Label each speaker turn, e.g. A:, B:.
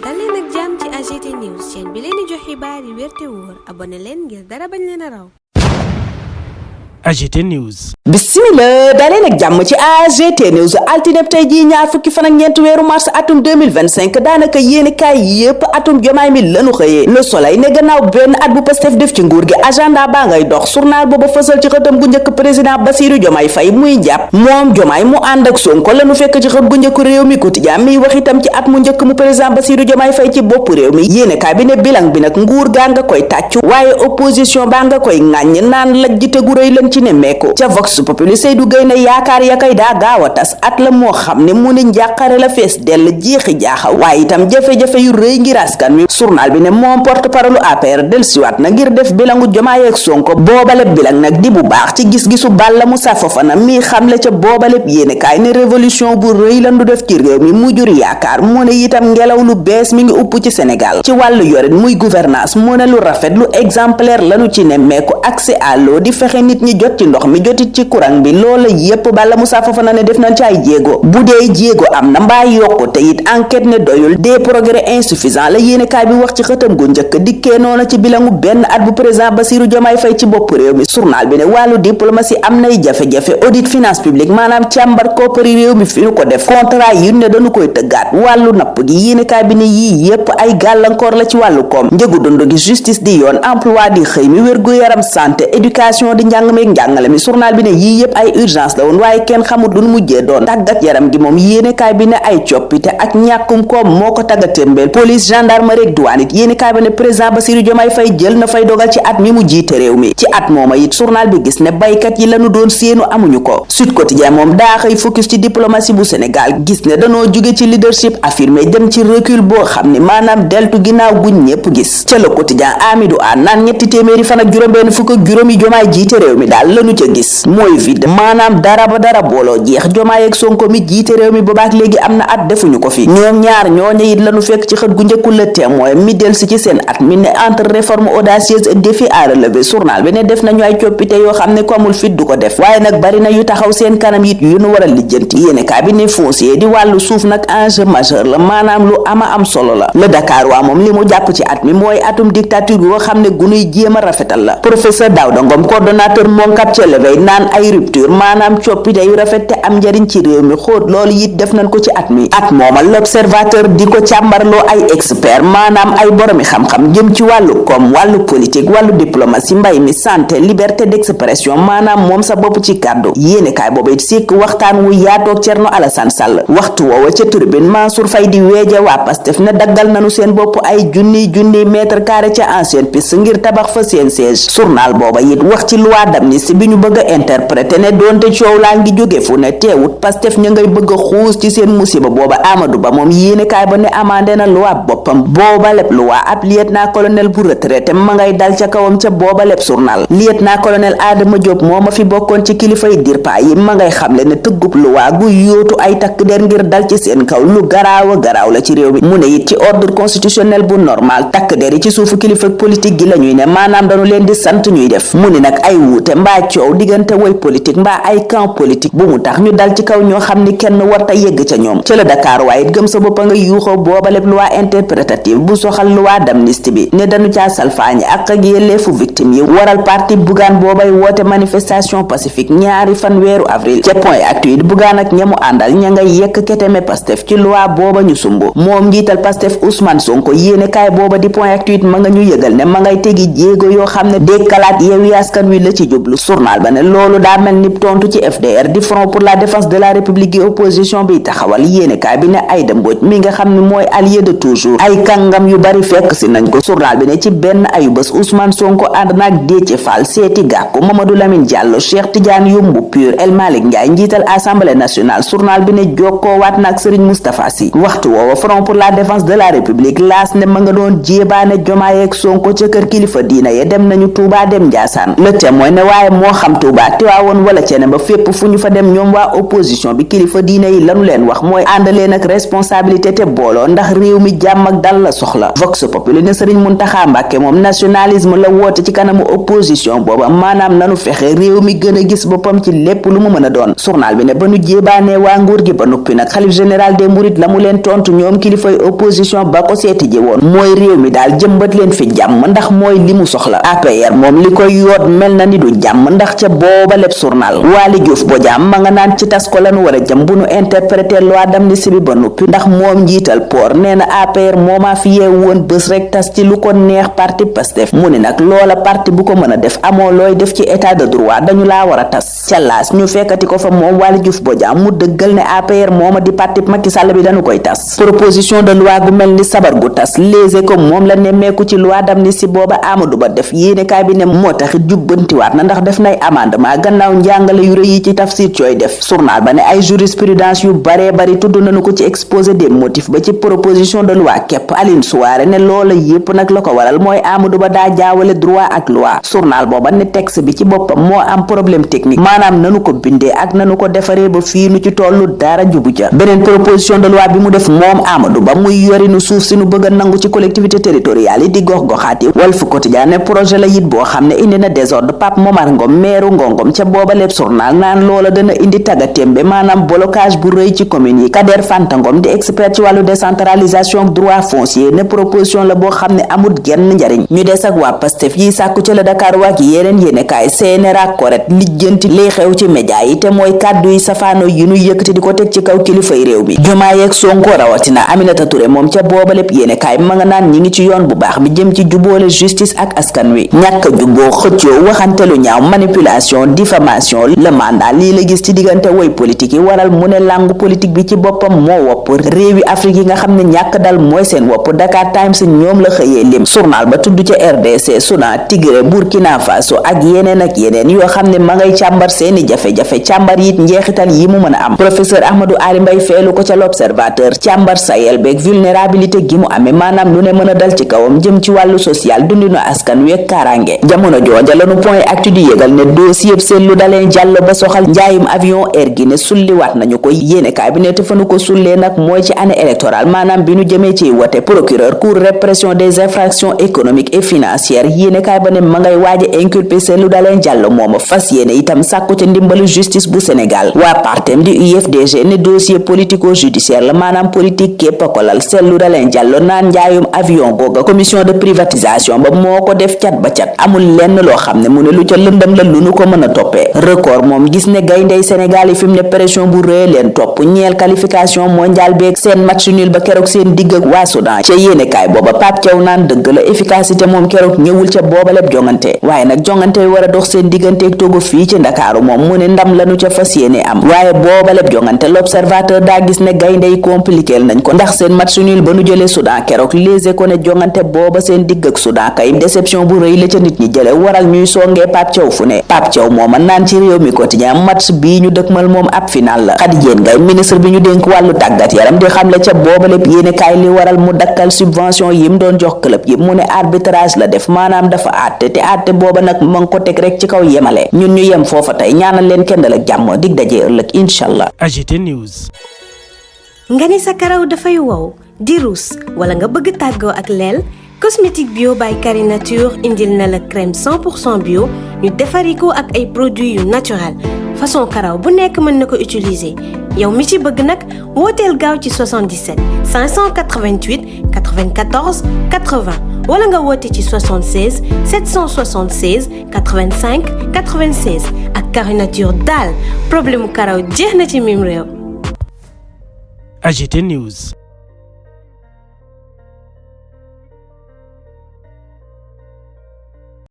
A: dal leen ak jàmm ci AGT News chaîne bi leen di jox xibaar yi wér te wóor abonné leen ngir dara bañ leen a raw.
B: AGT News.
C: Bismillah daleen ak jàmm ci AGT News altine tey jii ñaar fukki fan ak ñeent weeru mars atum 2025 daanaka yéeni kaay yépp atum jomaay mi lanu xëyee Le Soleil ne gannaaw benn at bu Pastef def ci nguur gi agenda baa ngay dox journal booba fësal ci xëtam gu njëkk président Bassirou Diomaye Faye muy jàpp moom Diomaye mu ànd ak Sonko lanu fekk ci xët gu njëkk réew mi quotidien mi wax itam ci at mu njëkk mu président Bassirou Diomaye Faye ci bopp réew mi yéeni kaay bi ne bilan bi nag nguur gaa nga koy tàccu waaye opposition baa nga koy ŋàññ naan lajjite gu rëy lan ci nemmeeku ca Vox Populi Seydou Gueye ne yaakaar ya kay daa gaaw a tas at la moo xam ne mu ne njàqare la fees dell jeexi jaaxa waaye itam jafe-jafe yu rëy ngir askan wi journal bi ne moom porte-parole APR dellusiwaat na ngir def bilangu Diomaye ak Sonko boobaleb bilang nag di bu baax ci gis-gisu Balla Moussa Fofana mi xamle ca boobaleb yéenekaay ne révolution bu rëy lan du def ci réew mi mu jur yaakaar mu ne itam ngelaw lu bees mi ngi upp ci Sénégal ci wàllu yorin muy gouvernance mu ne lu rafet lu exemplaire lanu ci nemmeeku accès à l'eau di fexe nit ñi jot ci ndox mi jotit ci courant bi loola yépp Balla Moussa Fofana ne def nañ ci ay jéego bu dee jéego am na mbaa yokku te it enquête ne doyul des progrès insuffisants la yéenekaay bi wax ci xëtam gu njëkk dikkee noona ci bilangu benn at bu président Bassirou Diomaye Faye ci bopp réew mi journal bi ne wàllu diplomatie am nay jafe-jafe audit finance publique maanaam càmbar koppari réew mi fi ñu ko def contrat yi ne dañu koy tëggaat wàllu napp gi yéenekaay bi ne yii yépp ay gàllankoor la ci wàllu koom njëgu dund gi justice di yoon emploi di xëy mi wér-gu-yaram santé éducation di njàng meeg njàngale mi journal bi ne yii yépp ay urgence la woon waaye kenn xamut lu nu mujjee doon tàggat yaram gi moom yéenekaay bi ne ay coppite ak ñàkkum koom moo ko tàggatémbeel police gendarmerie ak douane it yéenekaay bi ne président Bassirou Diomaye Faye jël na fay dogal ci at mi mu jiite réew mi ci at mooma it journal bi gis ne baykat yi lanu doon séenu amuñu ko Sud Quotidien moom daa xëy focus ci diplomatie bu Sénégal gis ne danoo jóge ci leadership affirmé dem ci recul boo xam ne maanaam deltu ginnaaw guñ ñépp gis ca Le Quotidien Amidou Anne naan ñetti téeméeri fan ak juróom-benn fukk ak juróomi Diomaye jiite réew mi daal lanu ca gis mooy vide maanaam dara ba dara booloo jeex Diomaye ak Sonko mi jiite réew mi boobaak léegi am na at defuñu ko fi ñoom ñaar ñooñu it lañu fekk ci xët gu njëkku Le Témoin mi del si ci seen at mi ne entre réforme audacieuse et défi à relever journal bi ne def nañu ay coppite yoo xam ne ko amul fit du ko def waaye nag bari na yu taxaw seen kanam it yu nu war a lijjanti yéenekaay bi ne foncier di wàllu suuf nag enjeu majeur la maanaam lu ama am solo la Le Dakar waa moom li mu jàpp ci at mi mooy atum dictature yoo xam ne gunuy jéem a rafetal la professeur Daouda Ngom coordonnateur Moncap ca L'éveil naan ay rupture maanaam coppite yu rafet te am njariñ ci réew mi xóot loolu it def nañ ko ci at mi at mooma L'Observateur di ko càmbarloo ay expert maanaam ay boromi xam-xam jëm ci wàllu koom wàllu politique wàllu diplomatie mbay mi santé liberté d'expression maanaam moom sa bopp ci kàddu yéenekaay boobu it sikk waxtaan wu yaatoog Thierno Alassane Sall waxtu woowa ca Tribune Mansour Faye di weeje waa Pastef ne daggal nanu seen bopp ay junniy mètre carré ca ancienne piste ngir tabax fa seen siège journal booba it wax ci loi d'amnistie bi ñu bëgg a interpréter ne doonte coow laa ngi jóge fu ne teewut Pastef ña ngay bëgg a xuus ci seen musiba booba Amadou Ba moom yéenekaay ba ne amandé na loi boppam booba lépp loi ab lieutenant-colonel bu retraité ma ngay dal ca kawam ca booba lépp journal lieutenant-colonel Adama Diop moo ma fi bokkoon ci kilifay dirpa yi ma ngay xamle ne tëggub loi gu yóotu ay takk der ngir dal ci seen kaw lu garaaw a garaaw la ci réew mi mu ne it ci ordre constitutionnel bu normal takk der yi ci suufu kilifa politique gi la ñuy ne maanaam dañu leen di sant ñuy def mu ne nag ay wuute mbaa coow diggante woy politique mbaa ay camp politique bu mu tax ñu dal ci kaw ñoo xam ni kenn warta yegg ca ñoom ca la Dakar waaye gëm sa boppa nga yuuxoo booba lépp loi interprétative bu soxal loi d'amnistie bi ne dañu caa salfaañi ak yelleefu victime yi waral parti Bougane boobay woote manifestation pacifique ñaari fan weeru avril ca Point Actu it Bougane ak ñamu àndal ña ngay yekk keteme Pastef ci loi booba ñu sumb moom njiital Pastef Ousmane Sonko yéenekaay booba di Point Actu it ma nga ñu yëgal ne ma ngay tegi jéego yoo xam ne dékkalaat Yewwi Askan Wi la ci jublu journal ba ne loolu daa mel ni tontu ci FDR di Front pour la défense de la République gi opposition bi taxawal yéenekaay bi ne Aïda Mbodj mi nga xam ne mooy allié de toujours ay kàngam yu bari fekk si nañ ko journal bi ne ci benn ayu bés Ousmane Sonko ànd naag Déthié Fall seeti Gakou Mamadou Lamine Diallo Cheikh Tidiane Youmou Pur El Malick Ndiaye njiital Assemblée nationale journal bi ne jokkoo waat naag Serigne Moustapha Sy waxtu woowa Front pour la défense de la République laas ne ma nga doon jéebaane Diomaye ak Sonko ca kër kilifa diina ya dem nañu Touba dem Ndiassane Le Témoin ne waa waaye moo xam Touba Tiwaawoon wala Thiénaba fépp fu ñu fa dem ñoom waa opposition bi kilifa diine yi lanu leen wax mooy àndaleen ak responsabilité te booloo ndax réew mi jàmm ak dal la soxla. Vox Populi ne Serigne Mountakha Mbacké moom nationalisme la woote ci kanamu opposition booba maanaam nanu fexe réew mi gën a gis boppam ci lépp lu mu mën a doon. Journal bi ne ba nu jéebaanee waa nguur gi ba noppi nag xalif général des mourides la mu leen tontu ñoom kilifay opposition ba ko seeti ji woon mooy réew mi daal jëmbat leen fi jàmm ndax mooy li mu soxla. APR moom li koy yoot mel na ni du jàmm ndax ca booba lépp journal Waly Diouf Bodiam ma nga naan ci tas ko lanu war a jëm bu nu interpréter loi d'amnistie bi ba noppi ndax moom njiital port nee na APR moomaa fi yeewu woon bés rek tas ci lu ko neex parti Pastef mu ne nag loola parti bu ko mën a def amoo looy def ci état de droit dañu laa war a tas. ca laas ñu fekkati ko fa moom Waly Diouf Bodiam mu dëggal ne APR mooma di parti Macky Sall bi dañu koy tas. proposition de loi gu mel ni sabar gu tas Les Échos moom la nemmeeku ci loi d'amnistie booba Amadou Ba def yéenekaay bi ne moo tax jubbantiwaat na ndax def nay amendement gannaaw njàngale yu rëy yi ci tafsir cooy def. journal ba ne ay jurisprudence yu baree bari tudd nañu ko ci exposé des motifs ba ci proposition de loi képp. Aline Souaré ne loola yépp nag la ko waral mooy Amadou Ba daa jaawale droit ak loi. journal booba ne texte bi ci boppam moo am problème technique maanaam nanu ko bindee ak nanu ko defaree ba fii nu ci tollu dara jubu ca. beneen proposition de loi bi mu def moom Amadou Ba muy yorinu suuf si nu bëgg a nangu ci collectivité territoriale yi di gox-goxaat yi. Walf Quotidien ne projet la it boo xam ne indi na désordre. Pape Momar Ngom meeru Ngongom ca booba lépp journal naan loola dana indi tagatémbe maanaam blocage bu rëy ci commune yi. Kader Fanta Ngom di expert ci wàllu décentralisation droit foncier ne proposition la boo xam ne amul genn njariñ. ñu des ak waa Pastef yi sàkku ca la Dakar waak yeneen yéenekaay CNRA correct lijjanti lay xew ci média yi te mooy kàddu yi safaano yi nu yëkkati di ko teg ci kaw kilifay réew mi. Diomaye ak Sonko rawatina Aminata Touré moom ca booba lépp yéenekaay ma nga naan ñi ngi ci yoon bu baax bi jëm ci jubóole justice ak askan wi. ñàkk juboo xëccoo waxantelu ñaaw manipulation diffamation le mandat lii la gis ci diggante woy politique yi waral mu ne làngu politique bi ci boppam moo wopp réewi Afrique yi nga xam ne ñàkk dal mooy seen wopp. Dakar Times ñoom la xëyee lim. journal ba tudd ca RDC Soudan Tigré Burkina Faso ak yeneen yoo xam ne ma ngay càmbar seeni jafe-jafe càmbar it njeexital yi mu mën a am. professeur Ahmadou Ali Mbaye feelu ko ca l'Observateur càmbar Sahel beeg vulnérabilité gi mu amee maanaam lu ne mën a dal ci kawam jëm ci wàllu social dundinu askan wi ak kaaraange. jamono jooja lanu point actu di yëgal ne dossier yëpp seen lu dalee jàll ba soxal njaayum avion Air Guinée sulliwaat nañu ko. yéenekaay bi ne te fa nu ko sullee nag mooy ci année électorale maanaam bi nu jëmee ci wote. procureur cour répression des infractions économiques et financières yéenekaay ba ne ma ngay waaje inculpé seen lu dalee jàll mooma fas yéene itam sàkku ca ndimbalu justice bu Sénégal. waa partem di UFDG ne dossier politico judiciaire la maanaam politique képp ko lal seen lu dalee jàll naan njaayum avion googa commission de privatisation ba moo ko def cat ba cat amul lenn loo xam ne mu ne lu ca lëndam la lu nu ko mën a toppee. record moom gis ne gayndey Sénégal yi fi mu ne pression bu rëy leen topp ñeel qualification mondiale beeg seen match nul ba keroog seen digg ak waa Soudan ca yéenekaay booba Pape Thiaw naan dëgg la efficacité moom keroog ñëwul ca booba lépp jongante waaye nag jongante yi war a dox seen digganteeg Togo fii ci Ndakaaru moom mu ne ndam lanu ca fas yéene am waaye booba lépp jongante l'Observateur daa gis ne gaynde yi compliqué nañ ko ndax seen match nul ba nu jëlee Soudan keroog Les Échos ne jongante booba seen digg ak Soudan kay déception bu rëy la ca nit ñi jële waral ñuy songee Pape Thiaw fu ne. Pape Thiaw mooma naan ci réew mi quotidien match bii ñu dëkkmal moom ab final la. Khady Diène Gaye ministre bi ñu dénk wàllu tàggat yaram di xamle ca booba lépp yéenekaay li waral mu dakkal subvention yi mu doon jox club yi mu ne arbitrage la def maanaam dafa àtte te àtte booba nag ma ngi ko teg rek ci kaw yemale. ñun ñu yem foofa tey ñaanal leen kendal ak jàmm dig daje ëllëg inshallah.
B: AGT News.
A: nga ni sa karaw dafay wow di ruus wala nga bëgg tàggoo ak leel cosmétique bio by Carinature indil na la crème 100% bio ñu defari ko ak ay produits yu naturel façon karaw bu nekk mën na ko utiliser yow mi ci bëgg nag wooteel gaaw ci 77 588 94 80 wala nga woote ci 76 776 85 96 ak Carinature daal problème mu karaw jeex na ci mim réew.
B: AGT News.